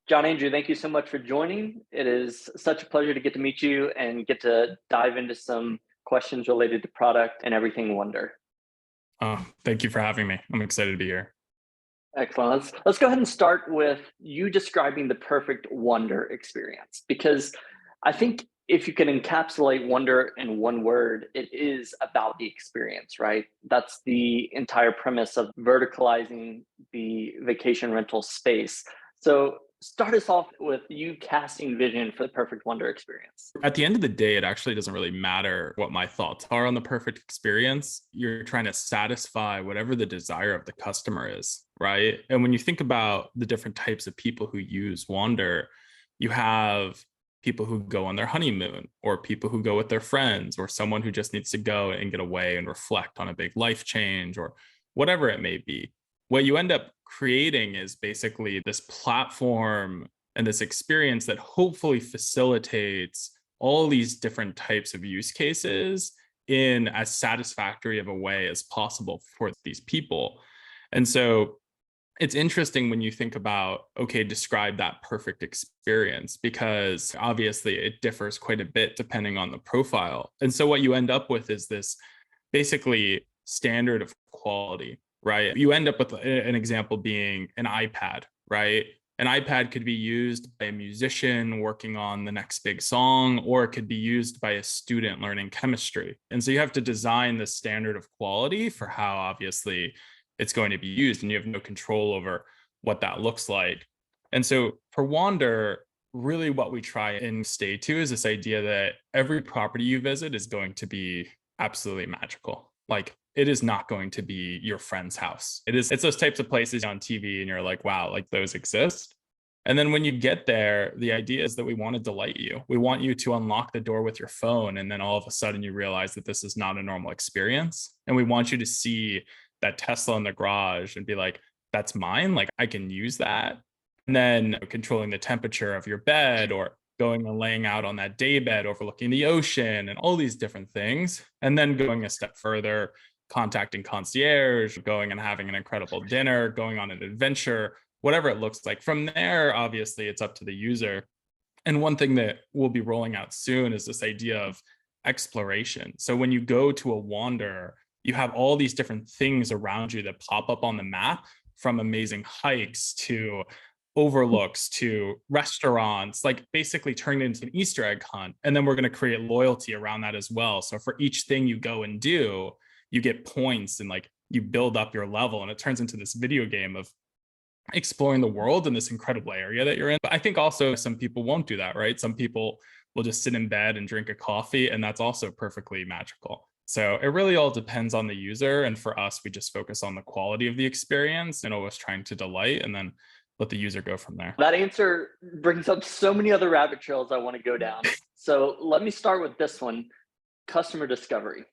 John Andrew, thank you so much for joining. It is such a pleasure to get to meet you and get to dive into some questions related to product and everything Wonder. Thank you for having me. I'm excited to be here. Excellent. Let's go ahead and start with you describing the perfect Wonder experience, because I think if you can encapsulate Wonder in one word, it is about the experience, right? That's the entire premise of verticalizing the vacation rental space. So start us off with you casting vision for the perfect Wonder experience. At the end of the day, it actually doesn't really matter what my thoughts are on the perfect experience. You're trying to satisfy whatever the desire of the customer is, right? And when you think about the different types of people who use Wander, you have people who go on their honeymoon, or people who go with their friends, or someone who just needs to go and get away and reflect on a big life change, or whatever it may be. What you end up creating is basically this platform and this experience that hopefully facilitates all these different types of use cases in as satisfactory of a way as possible for these people. And so it's interesting when you think about, okay, describe that perfect experience, because obviously it differs quite a bit depending on the profile. And so what you end up with is this basically standard of quality, right? You end up with an example being an iPad, right? An iPad could be used by a musician working on the next big song, or it could be used by a student learning chemistry. And so you have to design the standard of quality for how obviously it's going to be used, and you have no control over what that looks like. And so for Wander, really what we try and stay to is this idea that every property you visit is going to be absolutely magical. Like, it is not going to be your friend's house. It's those types of places on TV and you're like, wow, like those exist. And then when you get there, the idea is that we want to delight you. We want you to unlock the door with your phone, and then all of a sudden you realize that this is not a normal experience. And we want you to see that Tesla in the garage and be like, that's mine. Like, I can use that. And then controlling the temperature of your bed, or going and laying out on that day bed overlooking the ocean, and all these different things. And then going a step further, contacting concierge, going and having an incredible dinner, going on an adventure, whatever it looks like. From there, obviously, it's up to the user. And one thing that we'll be rolling out soon is this idea of exploration. So when you go to a Wander, you have all these different things around you that pop up on the map, from amazing hikes to overlooks to restaurants, like basically turned into an Easter egg hunt. And then we're going to create loyalty around that as well. So for each thing you go and do, you get points, and like you build up your level, and it turns into this video game of exploring the world in this incredible area that you're in. But I think also some people won't do that, right? Some people will just sit in bed and drink a coffee, and that's also perfectly magical. So it really all depends on the user. And for us, we just focus on the quality of the experience and always trying to delight, and then let the user go from there. That answer brings up so many other rabbit trails I want to go down. So let me start with this one: customer discovery.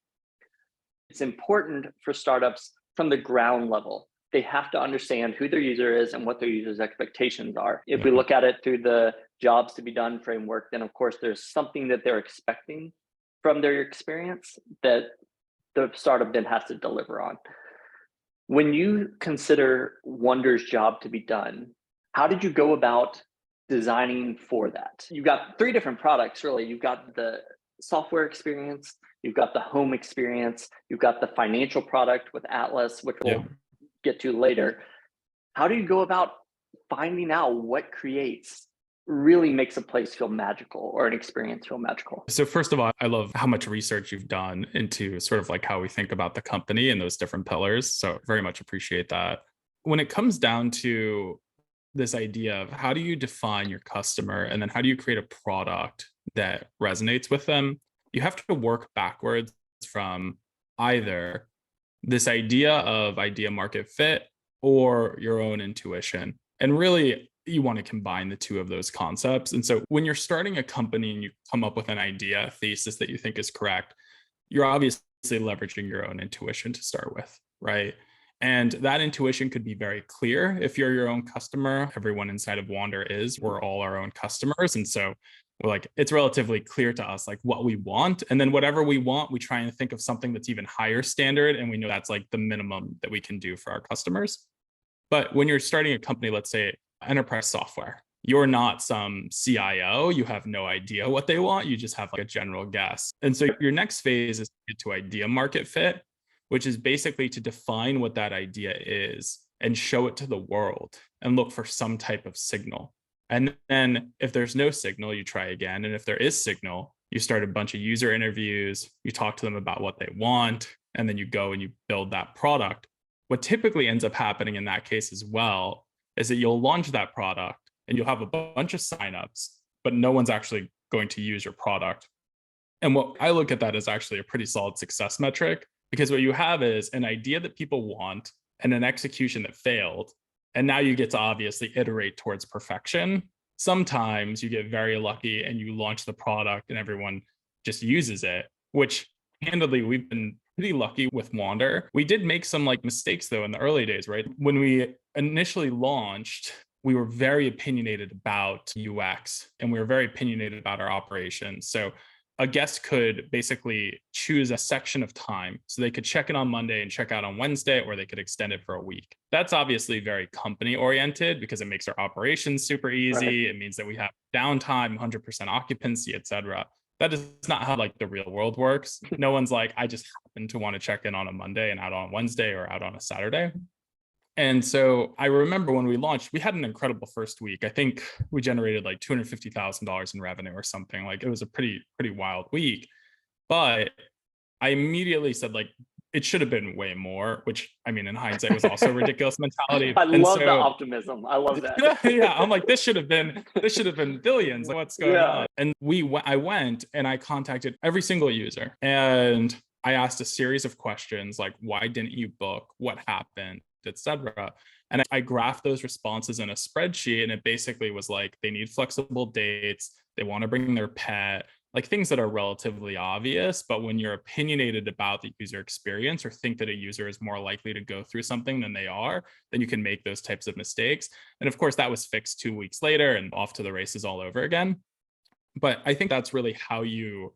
It's important for startups from the ground level. They have to understand who their user is and what their user's expectations are. If we look at it through the jobs to be done framework, then of course there's something that they're expecting from their experience that the startup then has to deliver on. When you consider Wonder's job to be done, how did you go about designing for that? You've got three different products, really. You've got the software experience, you've got the home experience, you've got the financial product with Atlas, which we'll get to later. How do you go about finding out what really makes a place feel magical, or an experience feel magical? So first of all, I love how much research you've done into sort of like how we think about the company and those different pillars. So very much appreciate that. When it comes down to this idea of how do you define your customer, and then how do you create a product that resonates with them, you have to work backwards from either this idea of idea market fit or your own intuition. And really, you want to combine the two of those concepts. And so when you're starting a company and you come up with an idea, a thesis that you think is correct, you're obviously leveraging your own intuition to start with, right? And that intuition could be very clear if you're your own customer. Everyone inside of Wander is. We're all our own customers. And so we're like, it's relatively clear to us like what we want. And then whatever we want, we try and think of something that's even higher standard. And we know that's like the minimum that we can do for our customers. But when you're starting a company, let's say enterprise software, You're not some CIO. You have no idea what they want. You just have like a general guess. And so your next phase is to get to idea market fit, which is basically to define what that idea is and show it to the world and look for some type of signal. And then if there's no signal, you try again. And if there is signal, you start a bunch of user interviews, you talk to them about what they want, and then you go and you build that product. What typically ends up happening in that case as well is that you'll launch that product and you'll have a bunch of signups, but no one's actually going to use your product. And what I look at that as actually a pretty solid success metric, because what you have is an idea that people want and an execution that failed. And now you get to obviously iterate towards perfection. Sometimes you get very lucky and you launch the product and everyone just uses it, which candidly, we've been pretty lucky with Wander. We did make some like mistakes though in the early days, right? When we initially launched, we were very opinionated about UX and we were very opinionated about our operations. So a guest could basically choose a section of time. So they could check in on Monday and check out on Wednesday, or they could extend it for a week. That's obviously very company oriented because it makes our operations super easy. Right. It means that we have downtime, 100% occupancy, et cetera. That is not how like the real world works. No one's like, I just happen to want to check in on a Monday and out on Wednesday or out on a Saturday. And so I remember when we launched, we had an incredible first week. I think we generated like $250,000 in revenue or something. Like it was a pretty wild week. But I immediately said like, it should have been way more, which I mean, in hindsight was also a ridiculous mentality. I love the optimism. I love that. Yeah, I'm like, this should have been billions. Like, what's going on? And I went and I contacted every single user and I asked a series of questions like, why didn't you book? What happened? Etc. And I graphed those responses in a spreadsheet, and it basically was like, they need flexible dates, they want to bring their pet, like things that are relatively obvious. But when you're opinionated about the user experience or think that a user is more likely to go through something than they are, then you can make those types of mistakes. And of course, that was fixed 2 weeks later and off to the races all over again. But I think that's really how you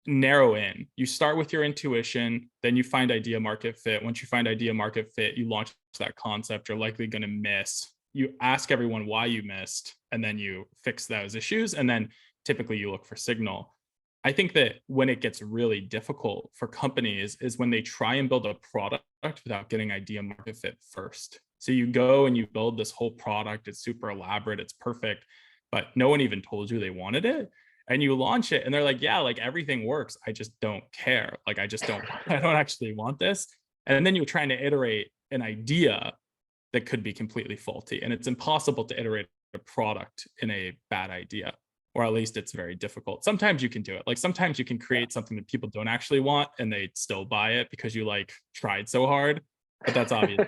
narrow in. You start with your intuition, then you find idea market fit. Once you find idea market fit, you launch that concept. You're likely going to miss. You ask everyone why you missed, and then you fix those issues. And then typically you look for signal. I think that when it gets really difficult for companies is when they try and build a product without getting idea market fit first. So you go and you build this whole product. It's super elaborate. It's perfect, but no one even told you they wanted it. And you launch it and they're like, yeah, like everything works. I just don't care. Like, I don't actually want this. And then you're trying to iterate an idea that could be completely faulty. And it's impossible to iterate a product in a bad idea, or at least it's very difficult. Sometimes you can do it. Like sometimes you can create something that people don't actually want and they still buy it because you like tried so hard. But that's obviously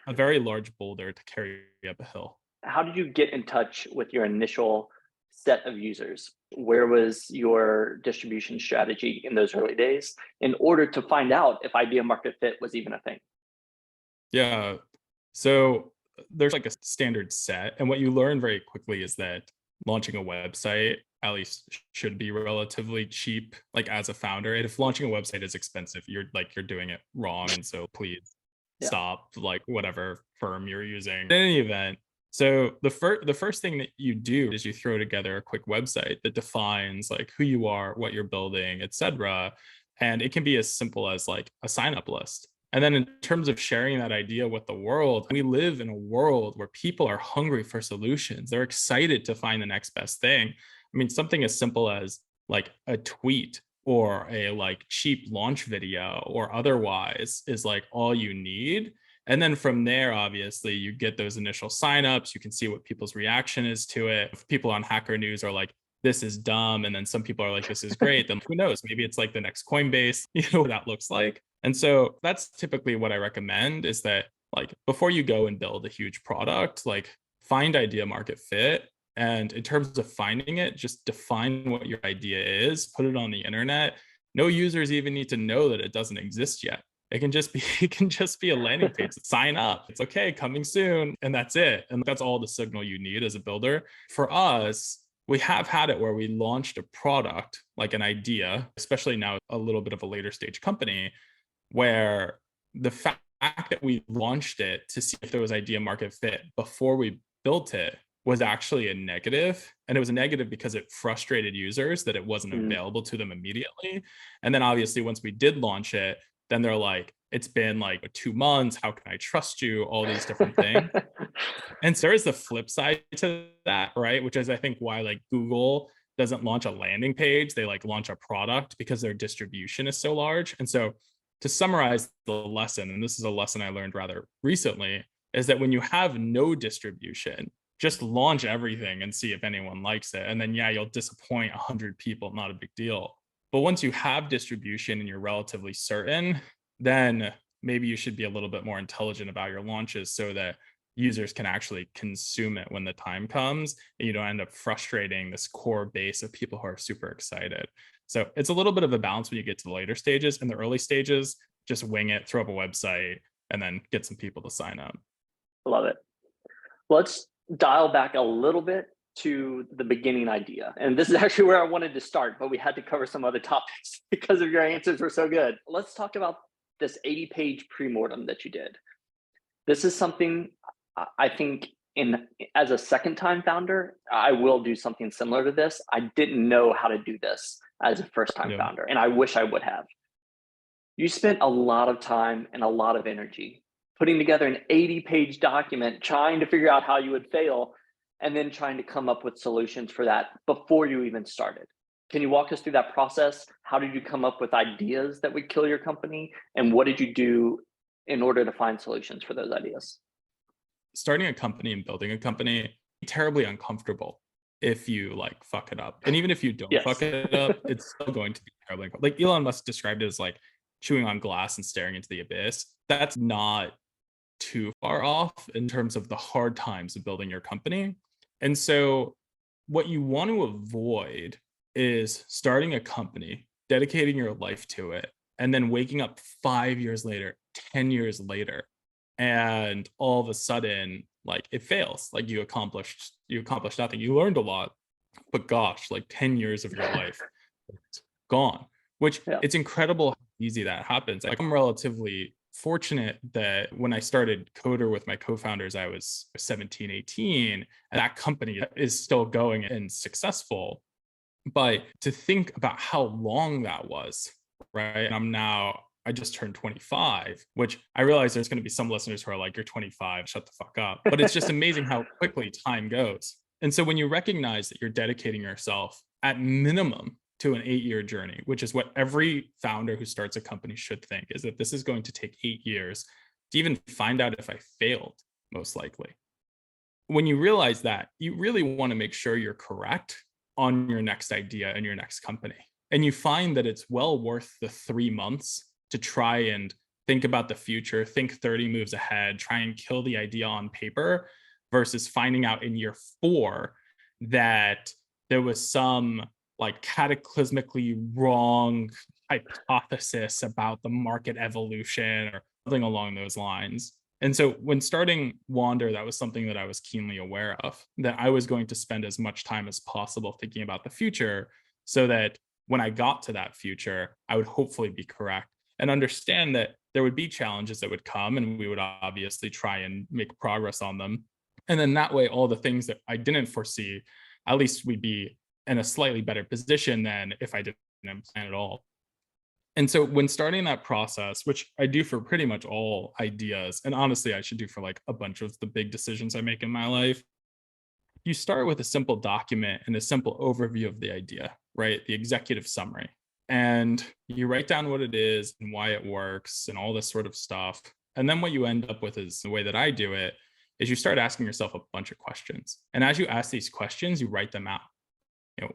a very large boulder to carry up a hill. How did you get in touch with your initial set of users? Where was your distribution strategy in those early days in order to find out if idea market fit was even a thing? Yeah. So there's like a standard set. And what you learn very quickly is that launching a website at least should be relatively cheap, like as a founder. And if launching a website is expensive, you're doing it wrong. And so please stop like whatever firm you're using. In any event, so the first thing that you do is you throw together a quick website that defines like who you are, what you're building, etc. And it can be as simple as like a sign-up list. And then in terms of sharing that idea with the world, we live in a world where people are hungry for solutions. They're excited to find the next best thing. I mean, something as simple as like a tweet or a like cheap launch video or otherwise is like all you need. And then from there, obviously, you get those initial signups. You can see what people's reaction is to it. If people on Hacker News are like, this is dumb, and then some people are like, this is great, then who knows? Maybe it's like the next Coinbase, what that looks like. And so that's typically what I recommend is that like before you go and build a huge product, like find idea market fit. And in terms of finding it, just define what your idea is, put it on the internet. No users even need to know that it doesn't exist yet. It can just be a landing page. Sign up. It's okay, coming soon. And that's it. And that's all the signal you need as a builder. For us, we have had it where we launched a product, like an idea, especially now a little bit of a later stage company, where the fact that we launched it to see if there was idea market fit before we built it was actually a negative. And it was a negative because it frustrated users that it wasn't Mm. available to them immediately. And then obviously, once we did launch it, then they're like, it's been like 2 months. How can I trust you? All these different things. And so there is the flip side to that, right? Which is, I think, why like Google doesn't launch a landing page. They like launch a product because their distribution is so large. And so to summarize the lesson, and this is a lesson I learned rather recently, is that when you have no distribution, just launch everything and see if anyone likes it. And then, yeah, you'll disappoint 100 people, not a big deal. But once you have distribution and you're relatively certain, then maybe you should be a little bit more intelligent about your launches so that users can actually consume it when the time comes and you don't end up frustrating this core base of people who are super excited. So it's a little bit of a balance when you get to the later stages. In the early stages, just wing it, throw up a website, and then get some people to sign up. Love it. Let's dial back a little bit to the beginning idea. And this is actually where I wanted to start, but we had to cover some other topics because of your answers were so good. Let's talk about this 80-page pre-mortem that you did. This is something I think as a second-time founder, I will do something similar to this. I didn't know how to do this as a first-time founder, and I wish I would have. You spent a lot of time and a lot of energy putting together an 80-page document, trying to figure out how you would fail, and then trying to come up with solutions for that before you even started. Can you walk us through that process? How did you come up with ideas that would kill your company? And what did you do in order to find solutions for those ideas? Starting a company and building a company, terribly uncomfortable if you like fuck it up. And even if you don't fuck it up, it's still going to be terribly uncomfortable. Like Elon Musk described it as like chewing on glass and staring into the abyss. That's not too far off in terms of the hard times of building your company. And so what you want to avoid is starting a company, dedicating your life to it, and then waking up 5 years later, 10 years later, and all of a sudden, like it fails. Like you accomplished nothing. You learned a lot, but gosh, like 10 years of your life gone. Which it's incredible how easy that happens. Like I'm relatively fortunate that when I started Coder with my co-founders, I was 17, 18, and that company is still going and successful. But to think about how long that was, right? And I just turned 25, which I realize there's going to be some listeners who are like, you're 25, shut the fuck up. But it's just amazing how quickly time goes. And so when you recognize that you're dedicating yourself at minimum to an 8-year journey, which is what every founder who starts a company should think, is that this is going to take 8 years to even find out if I failed, most likely. When you realize that, you really want to make sure you're correct on your next idea and your next company. And you find that it's well worth the 3 months to try and think about the future, think 30 moves ahead, try and kill the idea on paper versus finding out in year 4 that there was some like cataclysmically wrong hypothesis about the market evolution or something along those lines. And so when starting Wander, that was something that I was keenly aware of, that I was going to spend as much time as possible thinking about the future so that when I got to that future, I would hopefully be correct and understand that there would be challenges that would come and we would obviously try and make progress on them. And then that way, all the things that I didn't foresee, at least we'd be in a slightly better position than if I didn't plan at all. And so when starting that process, which I do for pretty much all ideas, and honestly, I should do for like a bunch of the big decisions I make in my life, you start with a simple document and a simple overview of the idea, right? The executive summary. And you write down what it is and why it works and all this sort of stuff. And then what you end up with is the way that I do it is you start asking yourself a bunch of questions. And as you ask these questions, you write them out.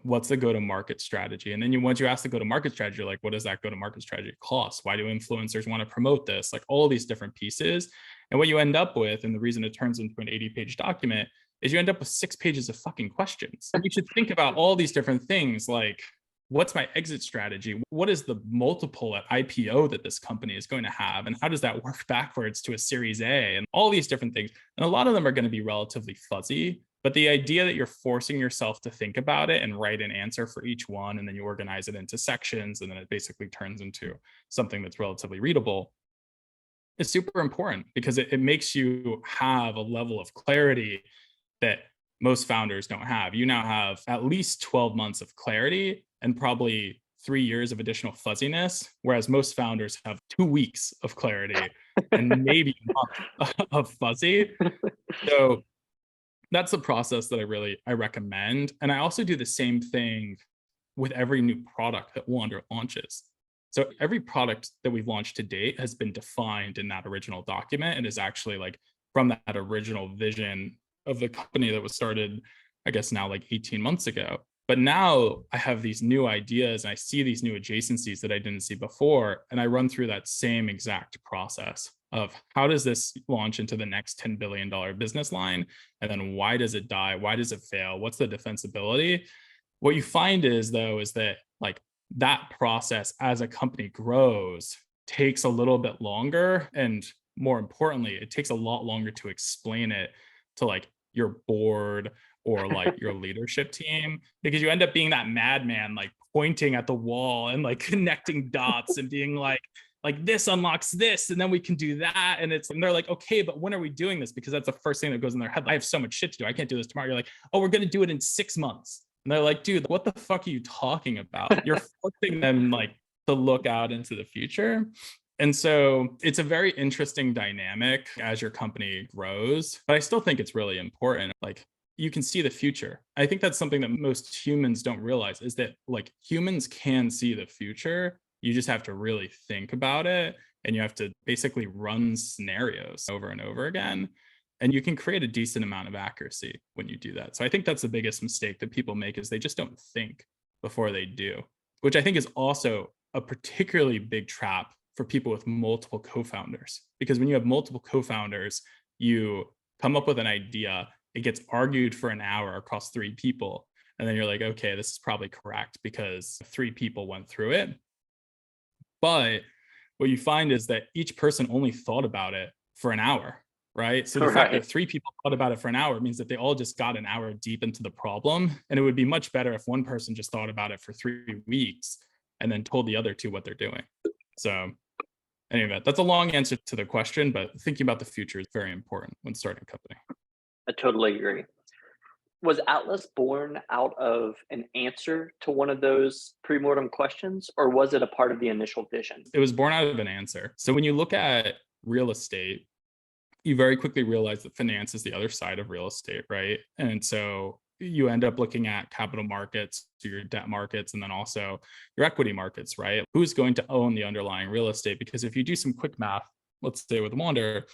What's the go-to-market strategy? And then once you ask the go-to-market strategy, you're like, what does that go-to-market strategy cost? Why do influencers want to promote this? Like all these different pieces. And what you end up with, and the reason it turns into an 80-page document, is you end up with 6 pages of fucking questions. And you should think about all these different things like, what's my exit strategy? What is the multiple at IPO that this company is going to have? And how does that work backwards to a Series A? And all these different things. And a lot of them are going to be relatively fuzzy. But the idea that you're forcing yourself to think about it and write an answer for each one, and then you organize it into sections, and then it basically turns into something that's relatively readable, is super important because it makes you have a level of clarity that most founders don't have. You now have at least 12 months of clarity and probably 3 years of additional fuzziness, whereas most founders have 2 weeks of clarity and maybe a month of fuzzy. So that's the process that I recommend. And I also do the same thing with every new product that Wander launches. So every product that we've launched to date has been defined in that original document and is actually like from that original vision of the company that was started, I guess now like 18 months ago. But now I have these new ideas and I see these new adjacencies that I didn't see before. And I run through that same exact process of how does this launch into the next $10 billion business line? And then why does it die? Why does it fail? What's the defensibility? What you find is though, is that like that process as a company grows takes a little bit longer. And more importantly, it takes a lot longer to explain it to like your board or like your leadership team, because you end up being that madman, like pointing at the wall and like connecting dots and being like this unlocks this and then we can do that. And they're like, okay, but when are we doing this? Because that's the first thing that goes in their head. I have so much shit to do. I can't do this tomorrow. You're like, oh, we're going to do it in 6 months. And they're like, dude, what the fuck are you talking about? You're forcing them like to look out into the future. And so it's a very interesting dynamic as your company grows, but I still think it's really important. Like you can see the future. I think that's something that most humans don't realize is that like humans can see the future. You just have to really think about it and you have to basically run scenarios over and over again. And you can create a decent amount of accuracy when you do that. So I think that's the biggest mistake that people make is they just don't think before they do, which I think is also a particularly big trap for people with multiple co-founders. Because when you have multiple co-founders, you come up with an idea, it gets argued for an hour across 3 people. And then you're like, okay, this is probably correct because 3 people went through it. But what you find is that each person only thought about it for an hour, right? So the fact that 3 people thought about it for an hour means that they all just got an hour deep into the problem. And it would be much better if one person just thought about it for 3 weeks and then told the other 2 what they're doing. So anyway, that's a long answer to the question, but thinking about the future is very important when starting a company. I totally agree. Was Atlas born out of an answer to one of those pre-mortem questions, or was it a part of the initial vision? It was born out of an answer. So when you look at real estate, you very quickly realize that finance is the other side of real estate, right? And so you end up looking at capital markets, your debt markets, and then also your equity markets, right? Who's going to own the underlying real estate? Because if you do some quick math, let's say with Wander,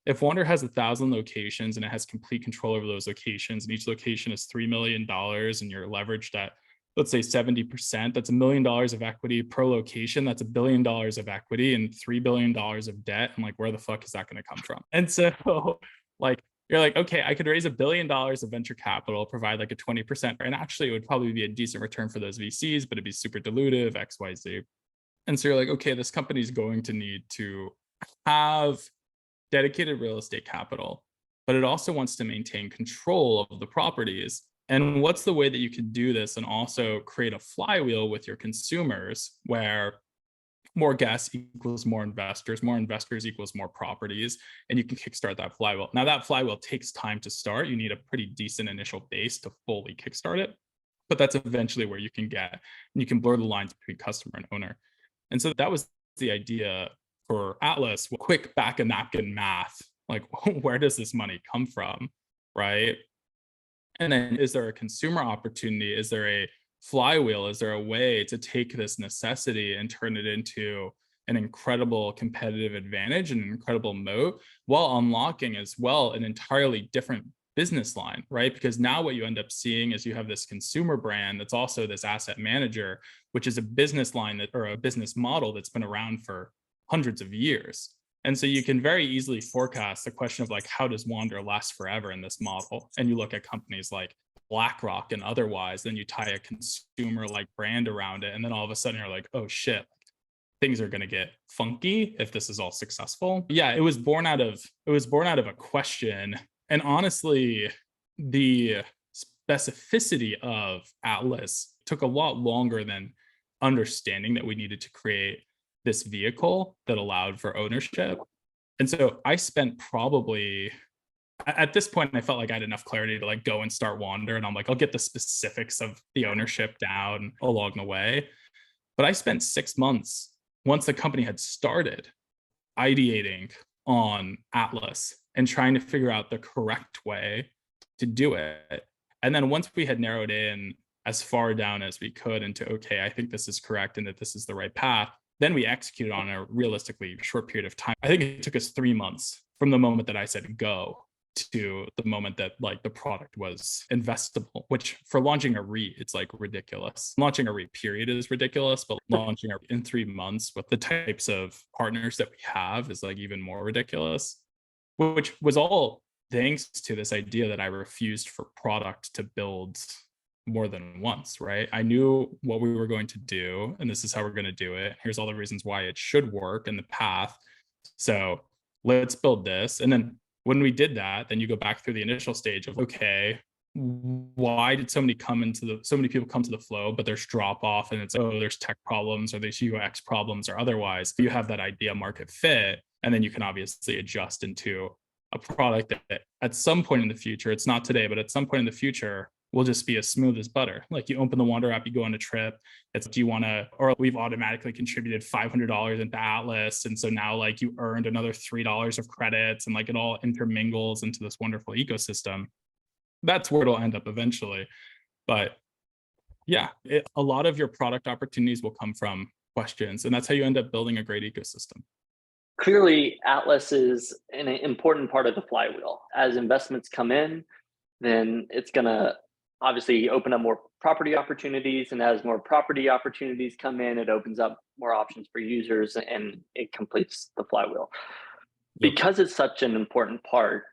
if Wander has 1,000 locations and it has complete control over those locations, and each location is $3 million and you're leveraged at, let's say 70%, that's $1 million of equity per location. That's $1 billion of equity and $3 billion of debt. And like, where the fuck is that going to come from? And so like, you're like, okay, I could raise $1 billion of venture capital, provide like a 20%. And actually it would probably be a decent return for those VCs, but it'd be super dilutive, X, Y, Z. And so you're like, okay, this company is going to need to have dedicated real estate capital, but it also wants to maintain control of the properties. And what's the way that you can do this and also create a flywheel with your consumers where more guests equals more investors equals more properties, and you can kickstart that flywheel. Now that flywheel takes time to start. You need a pretty decent initial base to fully kickstart it, but that's eventually where you can get, and you can blur the lines between customer and owner. And so that was the idea for Atlas. Quick back of napkin math, like where does this money come from, right? And then is there a consumer opportunity? Is there a flywheel? Is there a way to take this necessity and turn it into an incredible competitive advantage and an incredible moat while unlocking as well an entirely different business line, right? Because now what you end up seeing is you have this consumer brand that's also this asset manager, which is a business line that, or a business model that's been around for hundreds of years. And so you can very easily forecast the question of like, how does Wander last forever in this model? And you look at companies like BlackRock and otherwise, then you tie a consumer like brand around it. And then all of a sudden you're like, oh shit, things are going to get funky if this is all successful. Yeah, it was born out of a question. And honestly, the specificity of Atlas took a lot longer than understanding that we needed to create this vehicle that allowed for ownership. And so I spent probably At this point, I felt like I had enough clarity to like go and start Wander. And I'm like, I'll get the specifics of the ownership down along the way. But I spent 6 months once the company had started ideating on Atlas and trying to figure out the correct way to do it. And then once we had narrowed in as far down as we could into, okay, I think this is correct and that this is the right path, then we executed on a realistically short period of time. I think it took us 3 months from the moment that I said go to the moment that like the product was investable, which for launching a REIT, it's like ridiculous. Launching a REIT period is ridiculous, but launching in 3 months with the types of partners that we have is like even more ridiculous, which was all thanks to this idea that I refused for product to build more than once, right? I knew what we were going to do, and this is how we're going to do it. Here's all the reasons why it should work and the path. So let's build this. And then when we did that, then you go back through the initial stage of, okay, why did so many people come to the flow, but there's drop off and it's, oh, there's tech problems or there's UX problems or otherwise. You have that idea market fit, and then you can obviously adjust into a product that at some point in the future, it's not today, but at some point in the future, will just be as smooth as butter. Like you open the Wander app, you go on a trip. It's, do you want to, or we've automatically contributed $500 into Atlas. And so now like you earned another $3 of credits and like it all intermingles into this wonderful ecosystem. That's where it'll end up eventually. But yeah, a lot of your product opportunities will come from questions. And that's how you end up building a great ecosystem. Clearly, Atlas is an important part of the flywheel. As investments come in, then it's going to obviously open up more property opportunities. And as more property opportunities come in, it opens up more options for users and it completes the flywheel. Yep. Because it's such an important part,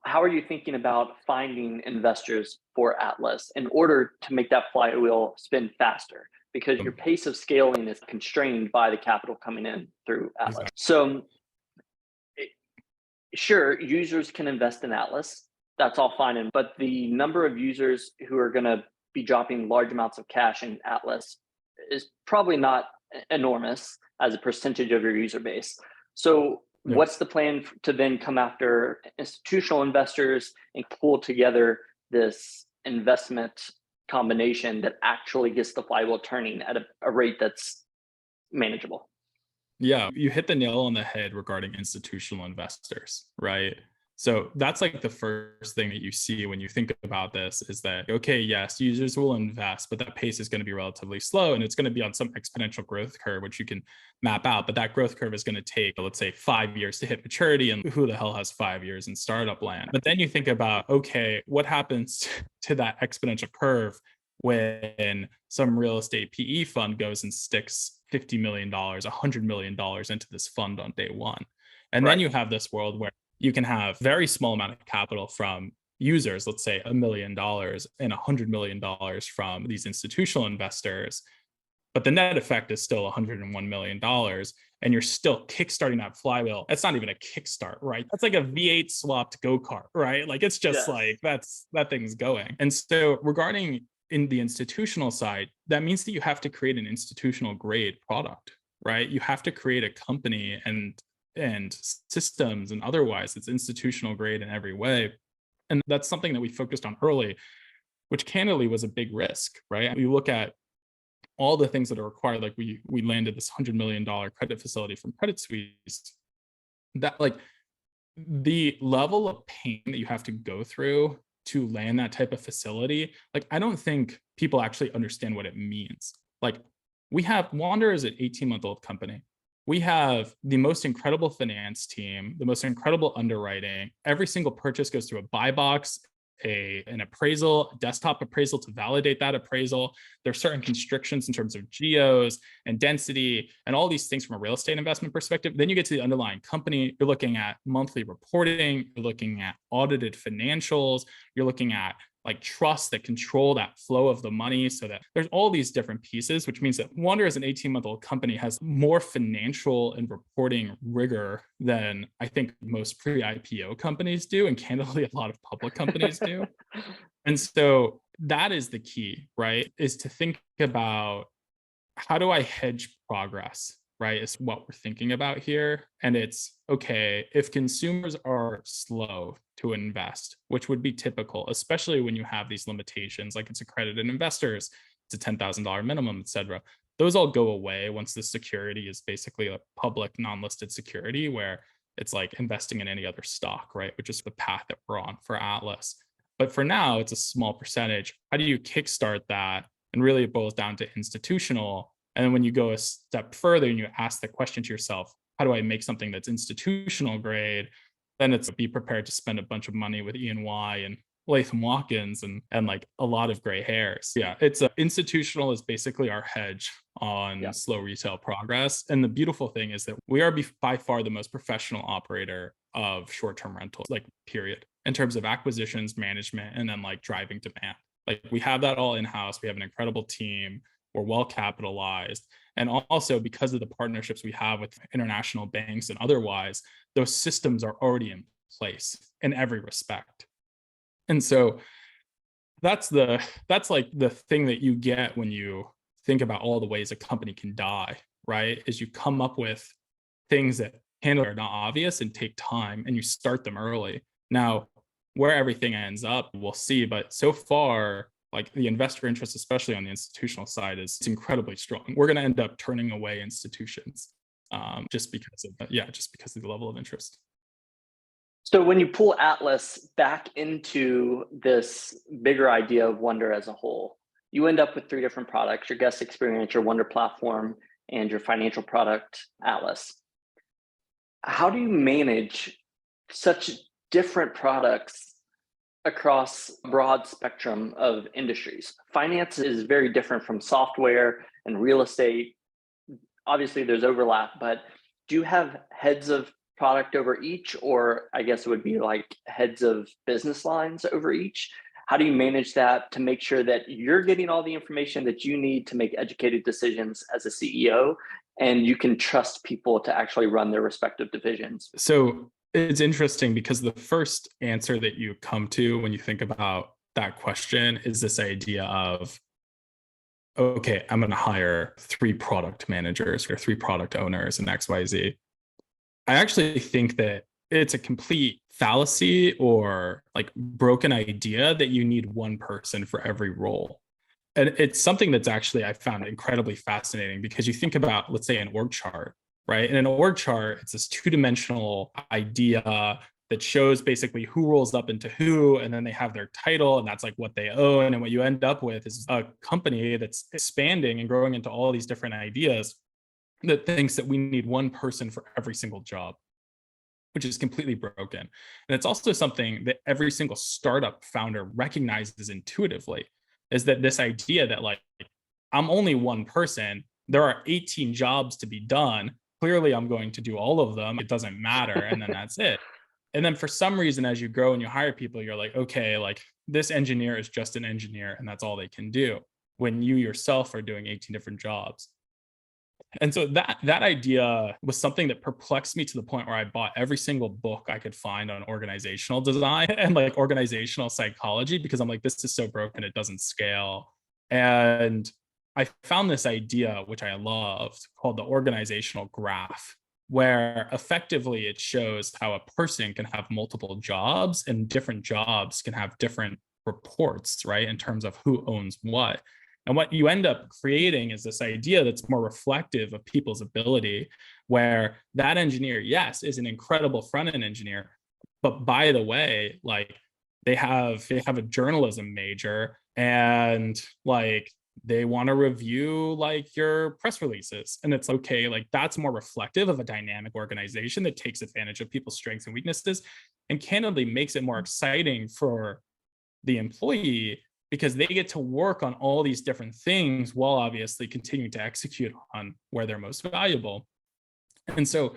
how are you thinking about finding investors for Atlas in order to make that flywheel spin faster? Because your pace of scaling is constrained by the capital coming in through Atlas. Exactly. So sure, users can invest in Atlas. That's all fine. But the number of users who are going to be dropping large amounts of cash in Atlas is probably not enormous as a percentage of your user base. So what's the plan to then come after institutional investors and pull together this investment combination that actually gets the flywheel turning at a rate that's manageable? Yeah, you hit the nail on the head regarding institutional investors, right? So that's like the first thing that you see when you think about this is that, okay, yes, users will invest, but that pace is going to be relatively slow and it's going to be on some exponential growth curve, which you can map out. But that growth curve is going to take, let's say, 5 years to hit maturity. And who the hell has 5 years in startup land? But then you think about, okay, what happens to that exponential curve when some real estate PE fund goes and sticks $50 million, $100 million into this fund on day one? And then you have this world where you can have very small amount of capital from users, let's say $1 million and $100 million from these institutional investors, but the net effect is still $101 million. And you're still kickstarting that flywheel. That's not even a kickstart, right? That's like a V8 swapped go-kart, right? Like it's just like, that thing's going. And so regarding in the institutional side, that means that you have to create an institutional grade product, right? You have to create a company and systems and otherwise it's institutional grade in every way. And that's something that we focused on early, which candidly was a big risk, right? We look at all the things that are required. Like we landed this $100 million credit facility from Credit Suisse. That like the level of pain that you have to go through to land that type of facility, like I don't think people actually understand what it means. Like Wander is an 18-month-old company. We have the most incredible finance team, the most incredible underwriting. Every single purchase goes through a buy box, an appraisal, desktop appraisal to validate that appraisal. There's certain constrictions in terms of geos and density and all these things from a real estate investment perspective. Then you get to the underlying company. You're looking at monthly reporting. You're looking at audited financials. You're looking at like trusts that control that flow of the money, so that there's all these different pieces, which means that Wander as an 18-month-old company has more financial and reporting rigor than I think most pre-IPO companies do, and candidly, a lot of public companies do. And so that is the key, right? Is to think about how do I hedge progress right, is what we're thinking about here. And it's okay, if consumers are slow to invest, which would be typical, especially when you have these limitations, like it's accredited investors, it's a $10,000 minimum, et cetera. Those all go away once the security is basically a public non-listed security where it's like investing in any other stock, right? Which is the path that we're on for Atlas. But for now, it's a small percentage. How do you kickstart that? And really, it boils down to institutional. And then when you go a step further and you ask the question to yourself, how do I make something that's institutional grade? Then it's be prepared to spend a bunch of money with E&Y and Latham Watkins and like a lot of gray hairs. Yeah, it's institutional is basically our hedge on slow retail progress. And the beautiful thing is that we are by far the most professional operator of short-term rentals, like period, in terms of acquisitions, management, and then like driving demand. Like we have that all in-house. We have an incredible team. We're well capitalized. And also because of the partnerships we have with international banks and otherwise, those systems are already in place in every respect. And so that's like the thing that you get when you think about all the ways a company can die, right? Is you come up with things that are not obvious and take time and you start them early. Now, where everything ends up, we'll see. But so far, like the investor interest, especially on the institutional side, is incredibly strong. We're going to end up turning away institutions just because of the level of interest. So when you pull Atlas back into this bigger idea of Wonder as a whole, you end up with three different products: your guest experience, your Wonder platform, and your financial product, Atlas. How do you manage such different products across a broad spectrum of industries? Finance is very different from software and real estate. Obviously, there's overlap, but do you have heads of product over each, or I guess it would be like heads of business lines over each? How do you manage that to make sure that you're getting all the information that you need to make educated decisions as a CEO, and you can trust people to actually run their respective divisions? So it's interesting because the first answer that you come to when you think about that question is this idea of, okay, I'm going to hire 3 product managers or 3 product owners in XYZ. I actually think that it's a complete fallacy or like broken idea that you need one person for every role. And it's something that's actually I found incredibly fascinating because you think about, let's say, an org chart, right? In an org chart, it's this 2-dimensional idea that shows basically who rolls up into who, and then they have their title, and that's like what they own. And what you end up with is a company that's expanding and growing into all these different ideas that thinks that we need one person for every single job, which is completely broken. And it's also something that every single startup founder recognizes intuitively, is that this idea that like, I'm only one person, there are 18 jobs to be done. Clearly, I'm going to do all of them. It doesn't matter. And then that's it. And then for some reason, as you grow and you hire people, you're like, okay, like this engineer is just an engineer and that's all they can do, when you yourself are doing 18 different jobs. And so that idea was something that perplexed me to the point where I bought every single book I could find on organizational design and like organizational psychology, because I'm like, this is so broken, it doesn't scale. And I found this idea, which I loved, called the organizational graph, where effectively it shows how a person can have multiple jobs and different jobs can have different reports, right, in terms of who owns what. And what you end up creating is this idea that's more reflective of people's ability, where that engineer, yes, is an incredible front-end engineer, but by the way, like they have a journalism major and like they want to review like your press releases. And it's okay, like that's more reflective of a dynamic organization that takes advantage of people's strengths and weaknesses and candidly makes it more exciting for the employee, because they get to work on all these different things while obviously continuing to execute on where they're most valuable. And so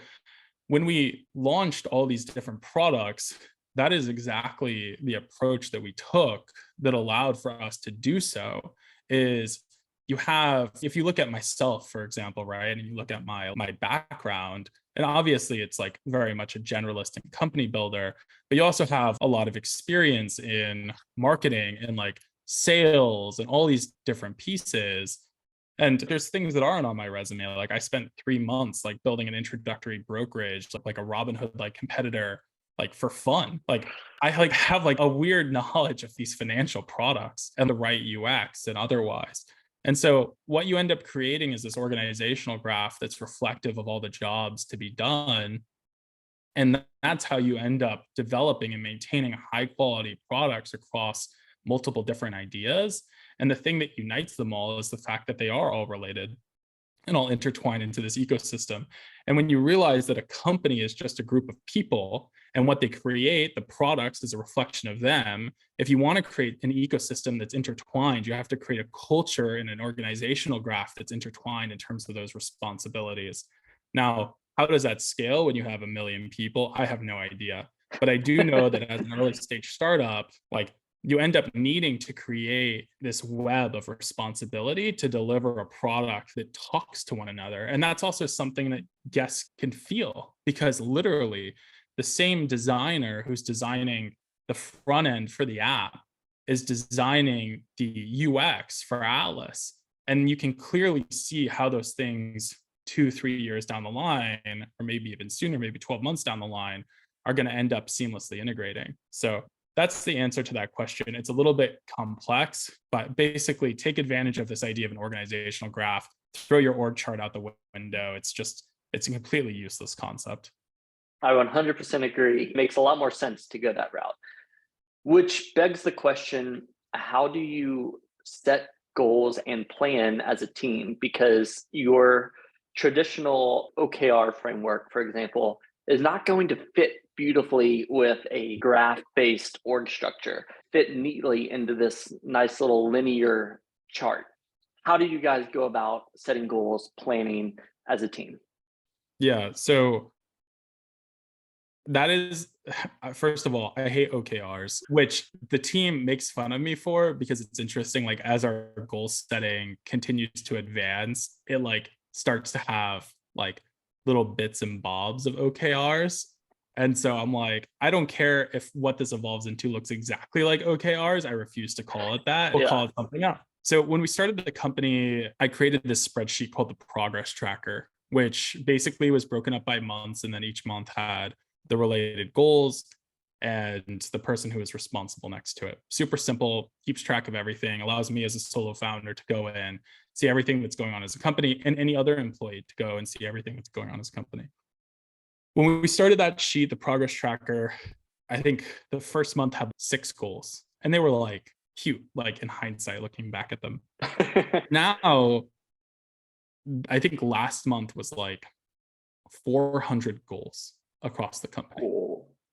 when we launched all these different products, that is exactly the approach that we took that allowed for us to do so. Is you have, if you look at myself, for example, right, and you look at my background, and obviously it's like very much a generalist and company builder, but you also have a lot of experience in marketing and like sales and all these different pieces. And there's things that aren't on my resume. Like I spent 3 months like building an introductory brokerage, like a Robinhood like competitor, like for fun. Like I like have like a weird knowledge of these financial products and the right UX and otherwise. And so what you end up creating is this organizational graph that's reflective of all the jobs to be done. And that's how you end up developing and maintaining high quality products across multiple different ideas. And the thing that unites them all is the fact that they are all related and all intertwined into this ecosystem. And when you realize that a company is just a group of people and what they create, the products is a reflection of them, if you want to create an ecosystem that's intertwined, you have to create a culture and an organizational graph that's intertwined in terms of those responsibilities. Now, how does that scale when you have 1 million people? I have no idea. But I do know that as an early stage startup, like you end up needing to create this web of responsibility to deliver a product that talks to one another. And that's also something that guests can feel, because literally the same designer who's designing the front end for the app is designing the UX for Atlas. And you can clearly see how those things 2-3 years down the line, or maybe even sooner, maybe 12 months down the line, are going to end up seamlessly integrating. So that's the answer to that question. It's a little bit complex, but basically take advantage of this idea of an organizational graph, throw your org chart out the window. It's a completely useless concept. I 100% agree. Makes a lot more sense to go that route, which begs the question, how do you set goals and plan as a team? Because your traditional OKR framework, for example, is not going to fit beautifully with a graph-based org structure, fit neatly into this nice little linear chart. How do you guys go about setting goals, planning as a team? Yeah. So that is, first of all, I hate OKRs, which the team makes fun of me for, because it's interesting. Like as our goal setting continues to advance, it like starts to have like little bits and bobs of OKRs. And so I'm like, I don't care if what this evolves into looks exactly like OKRs. I refuse to call it that. We'll call it something else. So when we started the company, I created this spreadsheet called the progress tracker, which basically was broken up by months. And then each month had the related goals and the person who is responsible next to it. Super simple, keeps track of everything, allows me as a solo founder to go in, see everything that's going on as a company, and any other employee to go and see everything that's going on as a company. When we started that sheet, the progress tracker, I think the first month had 6 goals, and they were like cute, like in hindsight, looking back at them. Now, I think last month was like 400 goals across the company,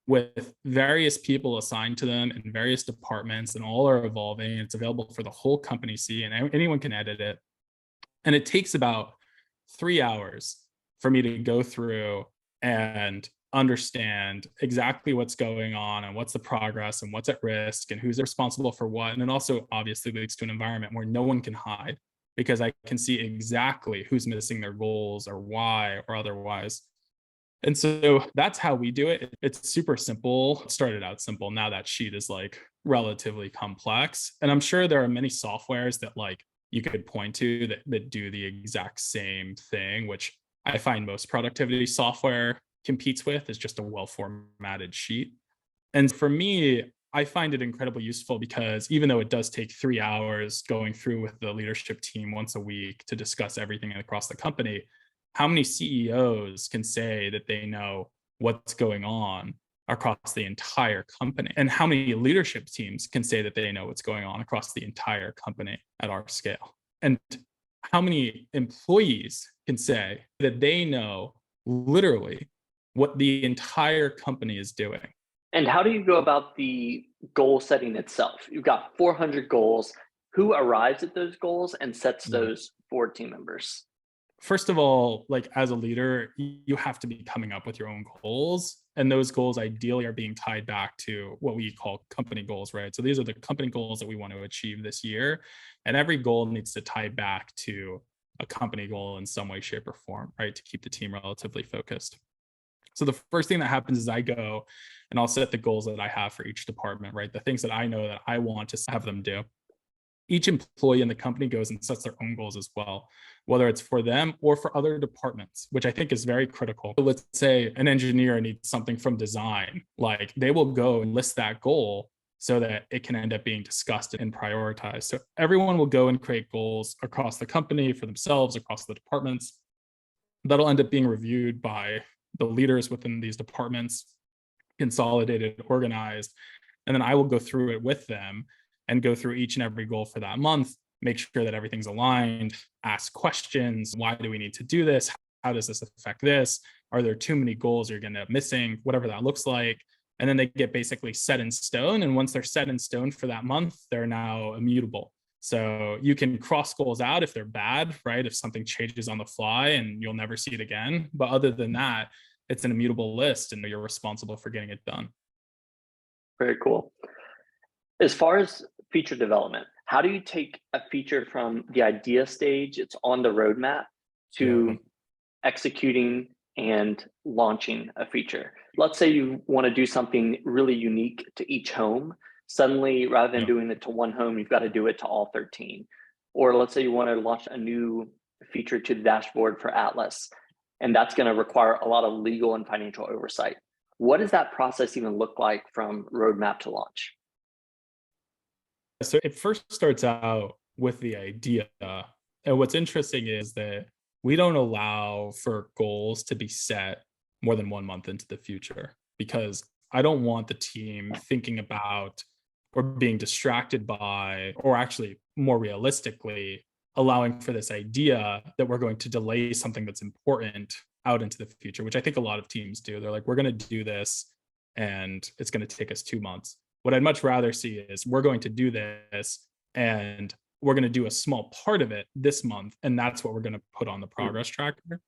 with various people assigned to them in various departments, and all are evolving. It's available for the whole company to see, and anyone can edit it. And it takes about 3 hours for me to go through and understand exactly what's going on and what's the progress and what's at risk and who's responsible for what. And it also obviously leads to an environment where no one can hide, because I can see exactly who's missing their goals or why or otherwise. And so that's how we do it. It's super simple. It started out simple. Now that sheet is like relatively complex. And I'm sure there are many softwares that like you could point to that do the exact same thing, which I find most productivity software competes with, is just a well-formatted sheet. And for me, I find it incredibly useful, because even though it does take 3 hours going through with the leadership team once a week to discuss everything across the company, how many CEOs can say that they know what's going on across the entire company? And how many leadership teams can say that they know what's going on across the entire company at our scale? And how many employees can say that they know literally what the entire company is doing? And how do you go about the goal setting itself? You've got 400 goals. Who arrives at those goals and sets those for team members? First of all, like as a leader, you have to be coming up with your own goals. And those goals ideally are being tied back to what we call company goals, right? So these are the company goals that we want to achieve this year. And every goal needs to tie back to a company goal in some way, shape, or form, right? To keep the team relatively focused. So the first thing that happens is I go and I'll set the goals that I have for each department, right? The things that I know that I want to have them do. Each employee in the company goes and sets their own goals as well, whether it's for them or for other departments, which I think is very critical. Let's say an engineer needs something from design, like they will go and list that goal so that it can end up being discussed and prioritized. So everyone will go and create goals across the company for themselves, across the departments. That'll end up being reviewed by the leaders within these departments, consolidated, organized, and then I will go through it with them and go through each and every goal for that month, make sure that everything's aligned, ask questions. Why do we need to do this? How does this affect this? Are there too many goals you're going to end up missing? Whatever that looks like. And then they get basically set in stone. And once they're set in stone for that month, they're now immutable. So you can cross goals out if they're bad, right? If something changes on the fly and you'll never see it again. But other than that, it's an immutable list and you're responsible for getting it done. Very cool. As far as feature development, how do you take a feature from the idea stage, it's on the roadmap, to executing and launching a feature? Let's say you want to do something really unique to each home. Suddenly, rather than doing it to one home, you've got to do it to all 13. Or let's say you want to launch a new feature to the dashboard for Atlas, and that's going to require a lot of legal and financial oversight. What does that process even look like from roadmap to launch? So it first starts out with the idea. And what's interesting is that we don't allow for goals to be set more than 1 month into the future, because I don't want the team thinking about or being distracted by, or actually more realistically, allowing for this idea that we're going to delay something that's important out into the future, which I think a lot of teams do. They're like, we're going to do this and it's going to take us 2 months. What I'd much rather see is we're going to do this and we're going to do a small part of it this month. And that's what we're going to put on the progress tracker.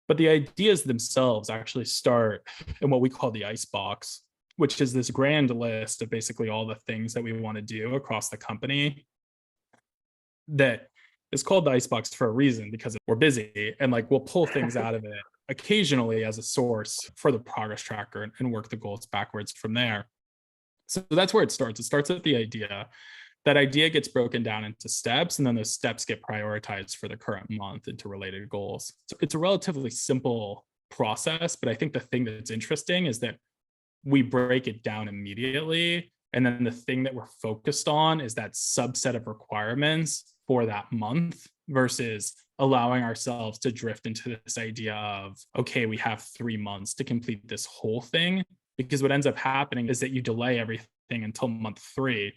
But the ideas themselves actually start in what we call the ice box, which is this grand list of basically all the things that we want to do across the company. That is called the ice box for a reason, because we're busy and like we'll pull things out of it occasionally as a source for the progress tracker and work the goals backwards from there. So that's where it starts. It starts with the idea. That idea gets broken down into steps, and then those steps get prioritized for the current month into related goals. So it's a relatively simple process, but I think the thing that's interesting is that we break it down immediately. And then the thing that we're focused on is that subset of requirements for that month versus allowing ourselves to drift into this idea of, okay, we have 3 months to complete this whole thing. Because what ends up happening is that you delay everything until month 3,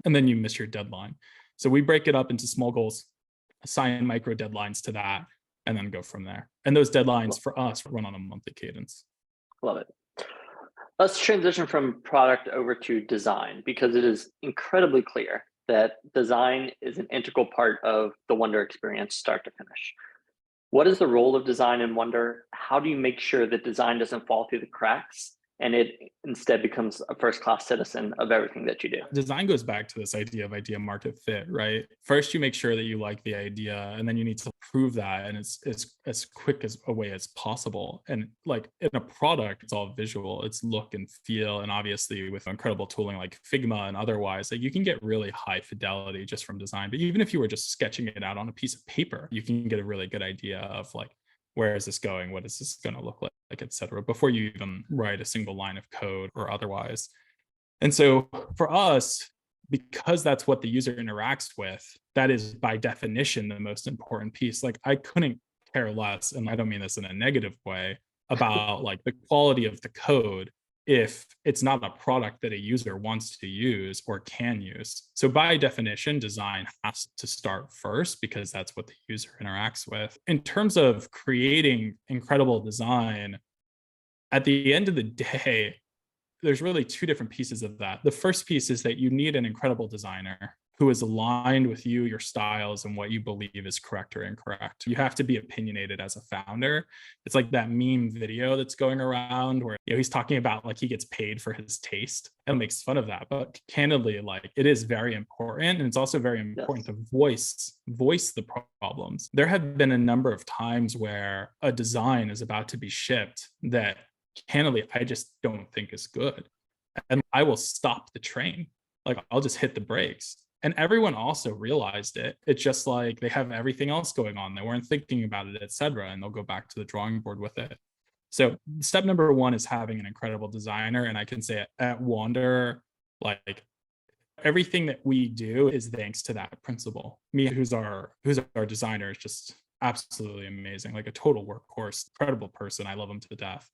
and then you miss your deadline. So we break it up into small goals, assign micro deadlines to that, and then go from there. And those deadlines for us run on a monthly cadence. Love it. Let's transition from product over to design, because it is incredibly clear that design is an integral part of the Wonder experience, start to finish. What is the role of design in Wonder? How do you make sure that design doesn't fall through the cracks and it instead becomes a first-class citizen of everything that you do? Design goes back to this idea of idea market fit, right? First, you make sure that you like the idea, and then you need to prove that, and it's as quick as a way as possible. And like in a product, it's all visual, it's look and feel, and obviously with incredible tooling like Figma and otherwise, like you can get really high fidelity just from design. But even if you were just sketching it out on a piece of paper, you can get a really good idea of like, where is this going? What is this going to look like, et cetera, before you even write a single line of code or otherwise. And so for us, because that's what the user interacts with, that is by definition the most important piece. Like I couldn't care less, and I don't mean this in a negative way, about like the quality of the code if it's not a product that a user wants to use or can use. So by definition, design has to start first because that's what the user interacts with. In terms of creating incredible design, at the end of the day, there's really 2 different pieces of that. The first piece is that you need an incredible designer who is aligned with you, your styles, and what you believe is correct or incorrect. You have to be opinionated as a founder. It's like that meme video that's going around where he's talking about like he gets paid for his taste and makes fun of that. But candidly, like it is very important, and it's also very important to voice the problems. There have been a number of times where a design is about to be shipped that candidly I just don't think is good, and I will stop the train. Like I'll just hit the brakes. And everyone also realized it. It's just like they have everything else going on. They weren't thinking about it, etc. And they'll go back to the drawing board with it. So step number one is having an incredible designer. And I can say at Wander, like everything that we do is thanks to that principle. Me, who's our designer, is just absolutely amazing, like a total workhorse, incredible person. I love him to death.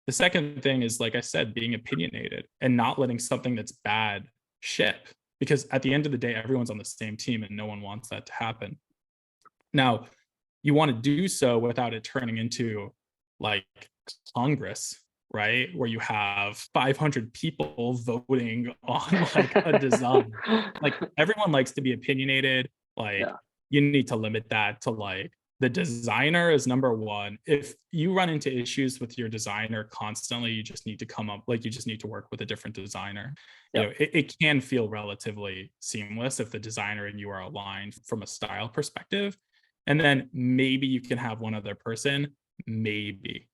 The second thing is, like I said, being opinionated and not letting something that's bad ship, because at the end of the day, everyone's on the same team and no one wants that to happen. Now, you want to do so without it turning into like Congress, right? Where you have 500 people voting on like a design. Like everyone likes to be opinionated. Like Yeah. you need to limit that to like the designer is number one. If you run into issues with your designer constantly, you just need to come up, like you just need to work with a different designer. Yep. You know, it can feel relatively seamless if the designer and you are aligned from a style perspective. And then maybe you can have one other person, maybe.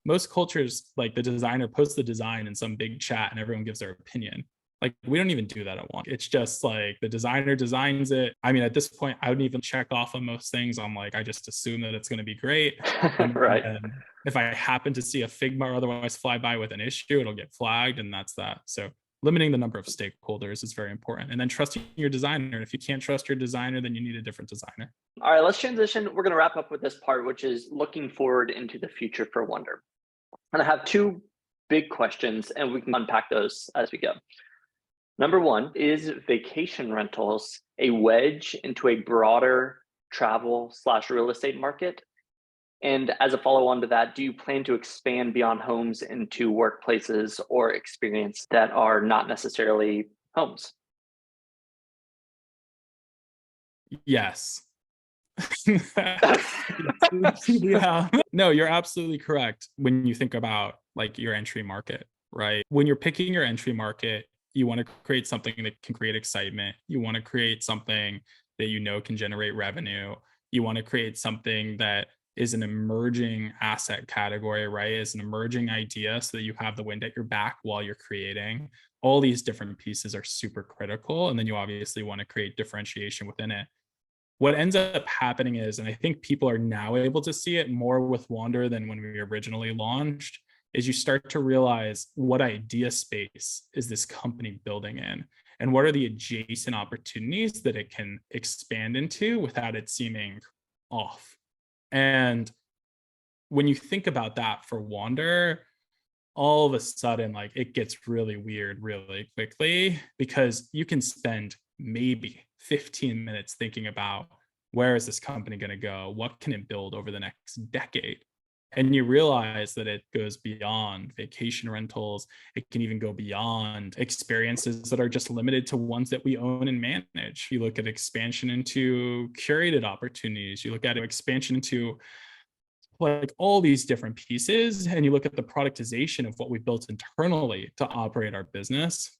Most cultures, like the designer posts the design in some big chat and everyone gives their opinion. Like we don't even do that at one. It's just like the designer designs it. I mean, at this point, I wouldn't even check off on most things. I'm like, I just assume that it's going to be great. Right. And if I happen to see a Figma or otherwise fly by with an issue, it'll get flagged, and that's that. So limiting the number of stakeholders is very important. And then trusting your designer. If you can't trust your designer, then you need a different designer. All right, let's transition. We're going to wrap up with this part, which is looking forward into the future for Wonder. And I have two big questions, and we can unpack those as we go. Number one, is vacation rentals a wedge into a broader travel/real estate market? And as a follow-on to that, do you plan to expand beyond homes into workplaces or experience that are not necessarily homes? Yes. Yeah. No, you're absolutely correct. When you think about like your entry market, right? When you're picking your entry market, you want to create something that can create excitement. You want to create something that you know can generate revenue. You want to create something that is an emerging asset category, right? Is an emerging idea so that you have the wind at your back while you're creating. All these different pieces are super critical. And then you obviously want to create differentiation within it. What ends up happening is, and I think people are now able to see it more with Wander than when we originally launched, is you start to realize what idea space is this company building in, and what are the adjacent opportunities that it can expand into without it seeming off. And when you think about that for Wander, all of a sudden, like it gets really weird really quickly, because you can spend maybe 15 minutes thinking about where is this company going to go? What can it build over the next decade? And you realize that it goes beyond vacation rentals. It can even go beyond experiences that are just limited to ones that we own and manage. You look at expansion into curated opportunities. You look at expansion into like all these different pieces, and you look at the productization of what we built internally to operate our business.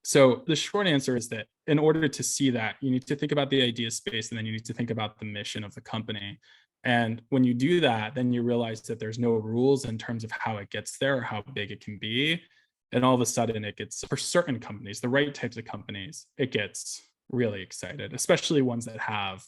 So the short answer is that in order to see that, you need to think about the idea space, and then you need to think about the mission of the company. And when you do that, then you realize that there's no rules in terms of how it gets there or how big it can be. And all of a sudden it gets, for certain companies, the right types of companies, it gets really excited, especially ones that have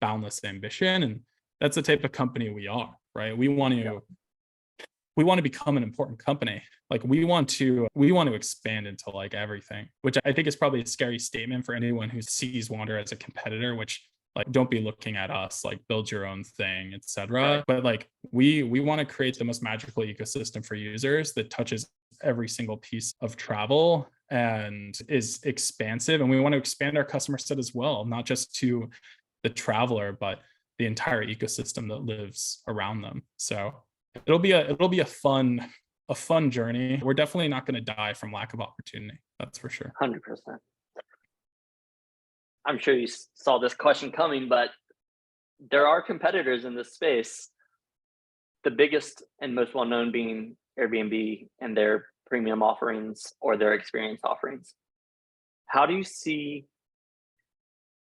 boundless ambition. And that's the type of company we are, right? We want to become an important company. Like we want to expand into like everything, which I think is probably a scary statement for anyone who sees Wander as a competitor, which like, don't be looking at us, like build your own thing, etc. Right. But like we want to create the most magical ecosystem for users that touches every single piece of travel and is expansive. And we want to expand our customer set as well, not just to the traveler, but the entire ecosystem that lives around them. So it'll be a fun journey. We're definitely not going to die from lack of opportunity. That's for sure. 100%. I'm sure you saw this question coming, but there are competitors in this space. The biggest and most well-known being Airbnb and their premium offerings or their experience offerings. How do you see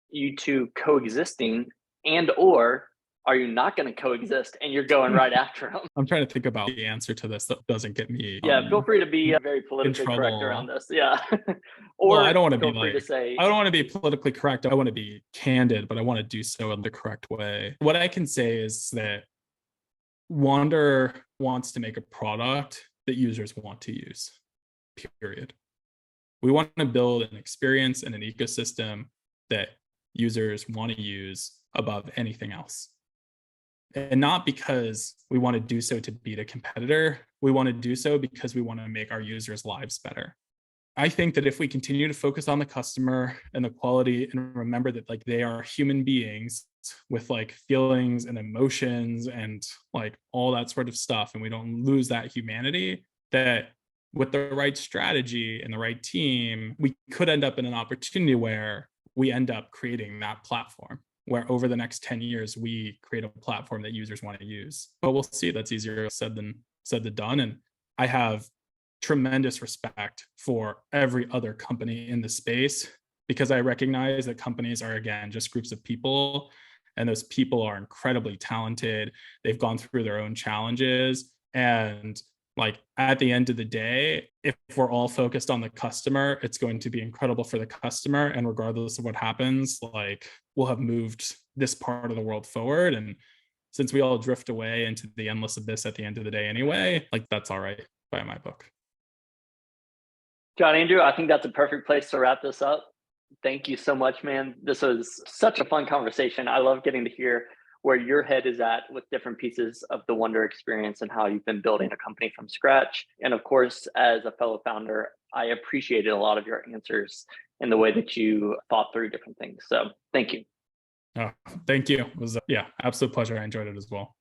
you two coexisting, and or are you not going to coexist and you're going right after them? I'm trying to think about the answer to this that doesn't get me Yeah, feel free to be very in politically correct around trouble. this. Yeah. Well, I Or don't want to be feel free to say, I don't want to be politically correct. I want to be candid, but I want to do so in the correct way. What I can say is that Wander wants to make a product that users want to use, period. We want to build an experience and an ecosystem that users want to use above anything else. And not because we want to do so to beat a competitor. We want to do so because we want to make our users' lives better. I think that if we continue to focus on the customer and the quality and remember that like they are human beings with like feelings and emotions and like all that sort of stuff, and we don't lose that humanity, that with the right strategy and the right team, we could end up in an opportunity where we end up creating that platform where over the next 10 years, we create a platform that users want to use. But we'll see. That's easier said than done. And I have tremendous respect for every other company in the space because I recognize that companies are, again, just groups of people. And those people are incredibly talented. They've gone through their own challenges. And like at the end of the day, if we're all focused on the customer, it's going to be incredible for the customer. And regardless of what happens, like we'll have moved this part of the world forward. And since we all drift away into the endless abyss at the end of the day anyway, like that's all right by my book. John Andrew, I think that's a perfect place to wrap this up. Thank you so much, man. This was such a fun conversation. I love getting to hear where your head is at with different pieces of the Wonder experience and how you've been building a company from scratch. And of course, as a fellow founder, I appreciated a lot of your answers and the way that you thought through different things. So thank you. Thank you. It was, absolute pleasure. I enjoyed it as well.